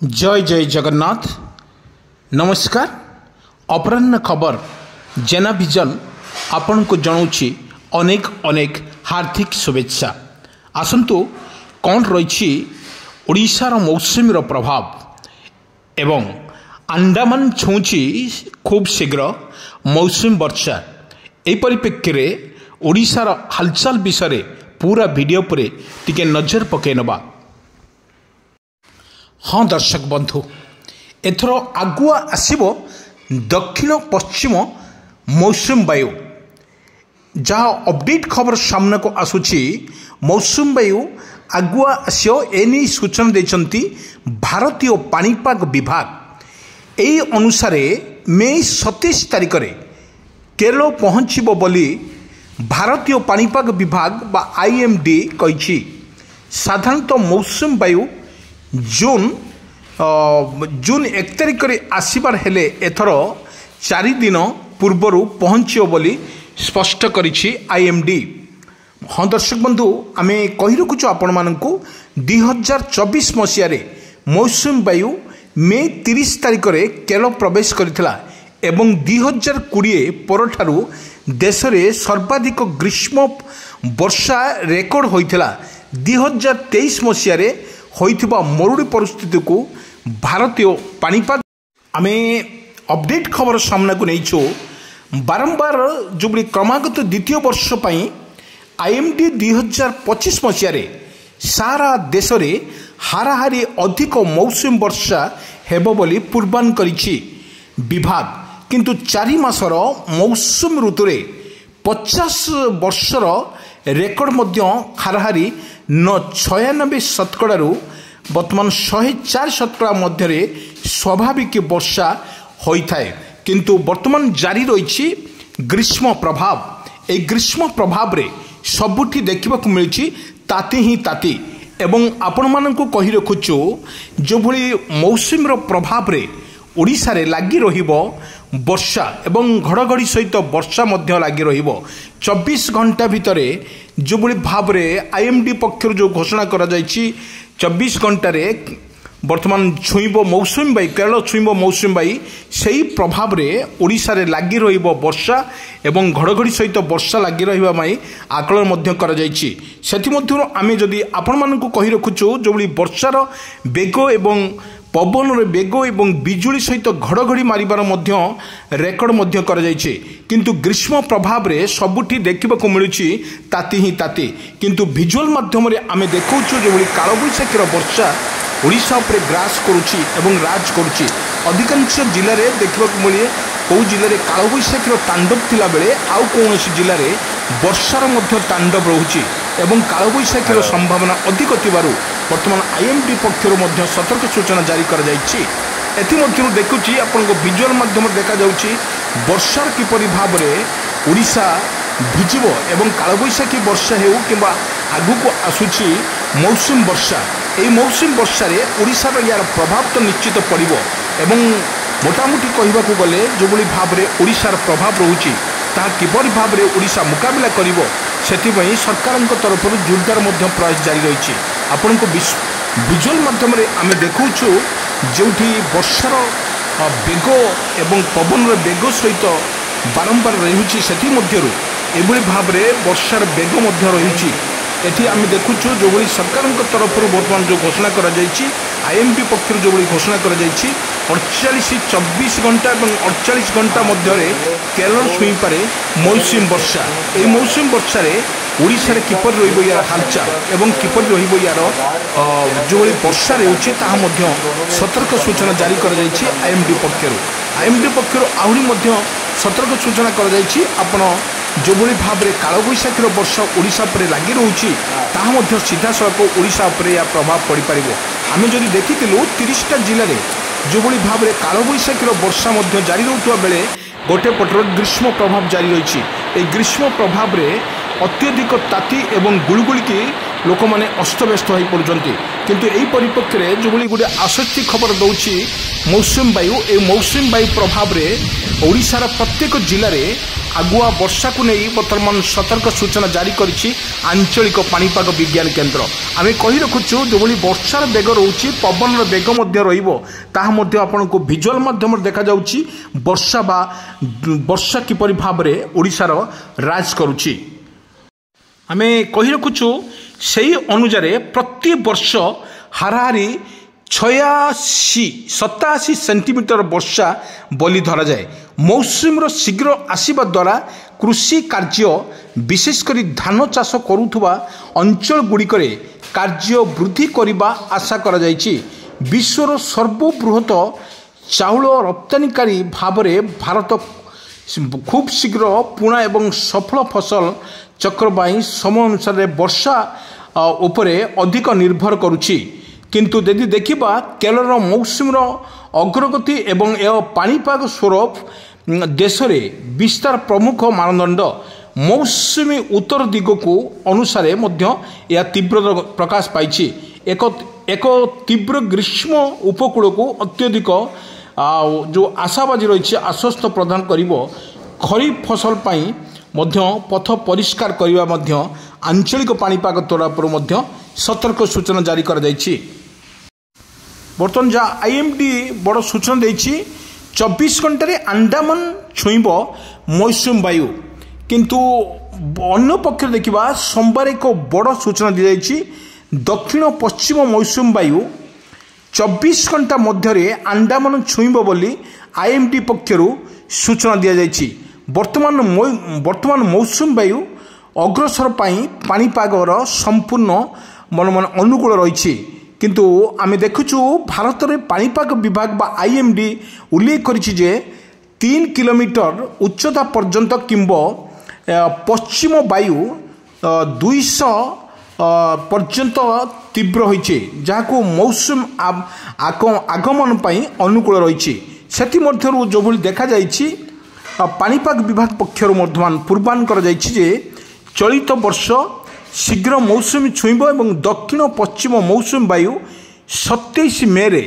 जय जय जगन्नाथ। नमस्कार। अपराह्न खबर जेना विजन आपण को जनाऊँगी अनेक अनेक हार्दिक शुभेच्छा। आसतु कौन रही ओडिशार मौसुमीर प्रभाव एवं अंडमान छुँची खूब शीघ्र मौसुमी वर्षा। यह परिप्रेक्षी में ओडिशार हालचाल विषय पूरा वीडियो पर टिके नजर पकईनवा। हाँ दर्शक बंधु, एथर आगुआ आसिबो दक्षिण पश्चिम मौसुमी वायु। जहाँ अपडेट खबर सामना को आसुची मौसुमी वायु आगुआ आसियो एनी सूचना देचंती भारतीय पाणीपाग विभाग। यही अनुसार मे 27 तारिख में केरल पहुँचब बोली भारतीय पाणीपाग विभाग बा आईएमडी कही। साधारणतः मौसुमी वायु जून 1 तारिख में आसबार हेले एथर 4 दिन पूर्वर पहुँचब बोली स्पष्ट करिछि आईएमडी। हाँ दर्शक बंधु, आम कही रखुचु आपण मानकु 2024 मसीह मौसुमी वायु मे 30 तारिख में केरल प्रवेश करथिला एवं 2020 परठारु देश में सर्वाधिक ग्रीष्म वर्षा रेकर्ड होइथिला। 2023 मसीह होइथिबा मरुड़ी परिस्थिति को भारतीय पाणीपाग आम अपडेट खबर सामना को नहीं बारंबार जो क्रमागत द्वितीय वर्ष पर आईएमडी 2025 मसीह सारा देश में हाराहारी अधिक मौसुमी वर्षा हेबो बोली पूर्वान करिछि विभाग। किंतु 4 मासर मौसुमी ऋतु 50 वर्षर रेकर्ड मध्य हाराहारी 96% बर्तमान 104% मध्य स्वाभाविक वर्षा होता है। किंतु वर्तमान जारी रही ग्रीष्म प्रभाव। ए ग्रीष्म प्रभाव रे सबुठी देखा मिली ताती ही ताती एवं आपण मानकु कही रखुचु जो भली मौसुमीर प्रभाव रे ओडिशा रे लागी रहिबो वर्षा एवं घड़घड़ी सहित वर्षा मध्य लागी रहिबो। 24 घंटा भितर जो भली भाव रे आईएमडी पक्षर जो घोषणा करा जायछि 24 घंटा रे वर्तमान छुईब मौसुमी वायु केरल छुईब मौसुमी वायु से प्रभाव रे ओडिशा रे लागी रहिबो वर्षा एवं घड़घड़ी सहित वर्षा लागी रहिबा माई आकलन मध्य करा जायछि। सेति मध्यरु आमे जदि आपण मानकु कहि रखुछु जो भली वर्षार बेग एवं पवन बेग एवं बिजुली सहित घड़घड़ी मारिबार मध्य रेकर्ड मध्य करा जायछि। किंतु ग्रीष्म प्रभाव रे सबुठी देखिबाकू मिलुछि ताती ही ताती। किंतु विजुअल माध्यम रे आमे देखौछु जो भली कालबैशाखीर वर्षा ओडिशा उपरे ग्रास करुछि एवं राज करुछि। अधिकांश जिले में देखा मिले कौ जिले में कालबैशाखीर तांडव थिला बेले आउ कौनसी जिले में वर्षार मध्य तांडव रहुछि एवं कालबैशाखीर संभावना अधिक थिबारु वर्तमान आईएमडी पक्षर मध्य सतर्क सूचना जारी करा जायछि। एथिमध्यरु देखुछि आपनको विजुअल माध्यम देखा जाउछि वर्षार किपरि भाव रे ओडिशा भिजिबो एवं कालबैशाखी वर्षा हेउ किंबा आगुको आसुछि मौसुमी वर्षा। এই मौसुमी वर्षा रे ओडिशार यार प्रभाव तो निश्चित पड़िबो एवं मोटामोटी कहबाकू गले जो भली भाव रे ओडिशार प्रभाव रहुछि ता किपरि भाव रे ओडिशा मुकाबिला करिवो सेतिबई सरकारक तरफ जोरदार मध्य प्रयास जारी रहिछि। आपनको विजुअल माध्यम रे आमे देखौछु जोठी वर्षार बेग एवं पवन बेग सहित बारंबार रहुछि सेति मध्यरु एभली भाव रे वर्षार बेग मध्य रहुछि। एठी आम देखुछु जो भली सरकार तरफ बर्तमान जो घोषणा करा जायछि आईएमडी पक्षर जो भली घोषणा करा जायछि 24 घंटा और 48 घंटा मध्य केरल छुई पारे मौसुमी वर्षा। এই मौसुमी वर्षा रे ओडिशा रे किपर रहिबो यार हालचाल एवं किपर रहिबो यार जो भली वर्षा रहउछि ताहा मध्य सतर्क सूचना जारी करा जायछि आईएमडी पक्षर। आईएमडी पक्षर आहुरी मध्य सतर्क सूचना करा जायछि आपण जो भली भाव रे कालबैशाखीर वर्षा ओडिशा पर लागी रहुछि ताहा मध्य सीधा सड़क ओडिशा पर या प्रभाव पड़ पारिबो। आमे जदि देखिथिलु 30टा जिले में जो भली भाव रे कालबैशाखीर वर्षा मध्य जारी रहुवा बेले गोटे पटर ग्रीष्म प्रभाव जारी रही। ए ग्रीष्म प्रभाव रे अत्यधिक ताती एवं गुलगुली की लोक माने अस्तव्यस्त हो पड़ुछंती। किंतु यही परिप्रेक्षी में जो गोटे आश्वस्ति खबर दौर मौसुमी वायु ए मौसुमी वायु प्रभाव में ओडिशार प्रत्येक जिले में आगुआ वर्षा को नहीं बर्तमान सतर्क सूचना जारी करिछि आंचलिक पाणीपाग विज्ञान केन्द्र। आम कही रखुचु जो वर्षार बेग रोचे पवन बेग आपन को विजुअल माध्यम देखा जाउछि वर्षा किपरि भाव में ओडिशार राज करुछि। आम कही रखुचु से अनुसार प्रति वर्ष हाराहारी 87 सेंटीमीटर वर्षा बोली धरा जाए। मौसुमी शीघ्र आसवा द्वारा कृषि कार्य विशेषकर धान चाष करुवा अंचल गुड़िक कार्य वृद्धि करने आशा करा जायछि। विश्वर सर्वबृहत चाउल रप्तानिकारी भाव में भारत खूब शीघ्र पुणा एवं सफल फसल चक्र बाई समय अनुसार वर्षा उपरे अधिक निर्भर करुछि। किंतु यदि देखिबा केरल मौसुमीर अग्रगति एवं यह पाणीपाग स्वरूप देश में विस्तार प्रमुख मानदंड मौसुमी उत्तर दिग को अनुसार यह तीव्र प्रकाश पाई। एक तीव्र ग्रीष्म उपकूल को अत्यधिक जो आशाबाजी रही आश्वस्त प्रदान करिवो। खरीफ फसल पाई पथ परिष्कार करने आंचलिक पाणीपाग तरफ सतर्क सूचना जारी कर जायछि। बर्तमान जहाँ आईएमडी बड़ सूचना देछि 24 घंटे अंडमान छुईब मौसुमी वायु। किंतु अन्य पक्ष देखा सोमवार एक बड़ सूचना दी जायछि दक्षिण पश्चिम मौसुमी वायु 24 घंटा मध्य अंडमान छुईब बोली आईएमडी पक्षरु सूचना दी जायछि। वर्तमान मौसुमी वायु अग्रसर पाणीपागर संपूर्ण मन अनुकूल रही। किंतु आम देखुचु भारत में पाणीपाग विभाग बा आईएमडी उल्लेख करिछि जे 3 किलोमीटर उच्चता पर्यंत किंबा पश्चिम वायु 200 पर्यंत तीव्र होइछे जहाको मौसम आगमन पाई अनुकूल रही। सेति मध्यरु जो भली देखा जाइछि पाणीपाग विभाग पक्षरु वर्तमान पूर्वानुमान कर जाइछि जे चलित वर्ष शीघ्र मौसुमी छुईब एवं दक्षिण पश्चिम मौसुमी वायु 27 मे रे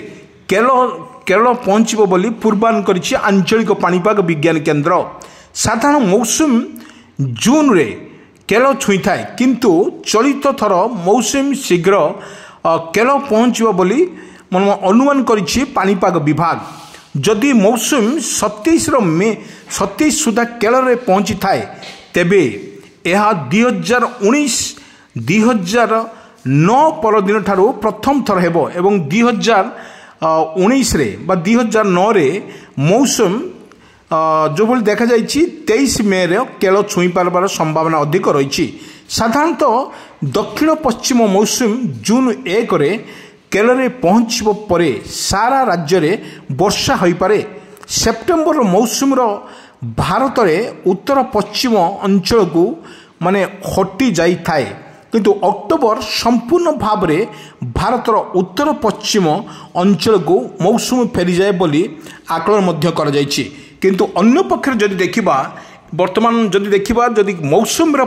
केरल पहुंचब बोली पूर्वानुमान करिछि आंचलिक पाणीपाग विज्ञान केन्द्र। साधारण मौसुम जून रे केरल छुई थाए किंतु चलित थर मौसुमी शीघ्र केरल पहुंचब बोली अनुमान करिछि पाणीपाग विभाग। जदि मौसुम 27 सुधा केरल रे पहुंची थाए तेबे यह 2019 परदिन ठारू प्रथम थर हेबो एवं 2019 रे बा 2009 रे मौसम जो भली देखा जाइछि 23 मे रे केरल छुई पारबार संभावना अधिक रही। साधारणतः दक्षिण पश्चिम मौसम जून 1 रे केरल रे पहुंचब परे सारा राज्य रे वर्षा होई पारे। सेप्टेम्बर मौसुमीर भारत में उत्तर पश्चिम अंचल को माने हटि जाई थाए किंतु अक्टोबर संपूर्ण भाव में भारतर उत्तर पश्चिम अंचल को मौसुमी फेरी जाए बोली आकलन मध्य कर जाइछि। किंतु अन्य पक्ष जदि देखिबा वर्तमान जदि देखिबा जदि मौसुमीर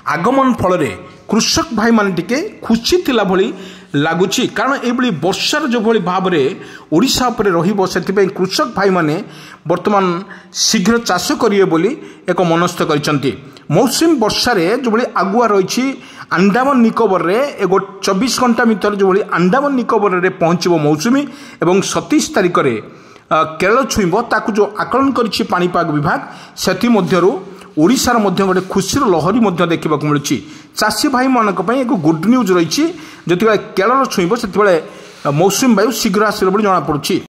आगमन फल कृषक भाई माने टिके खुशी थिला भली लगुच कारण ये वर्षार जो भली भाव में ओडिशा उपरे रहिबो सेथिपई कृषक भाई माने वर्तमान शीघ्र चाष करिवे बोली एक मनस्थ करिसंती। मौसुमी वर्षार जो भली आगुआ रही अंडमान निकोबर रे 24 घंटा भीतर जो भली अंडमान निकोबर रे पहुंचबो मौसुमी एवं 27 तारिख रे केरल छुईब ताकू जो आकलन करिछि पाणीपाग विभाग सेथि मध्यरु ओडिशार मध्य गोटे खुशीर लहरी देखा मिलूँ। चाषी भाई मानक पई एक गुड न्यूज रही जो केरल छुईब से मौसुमी वायु शीघ्र आसो जना पड़ुछि।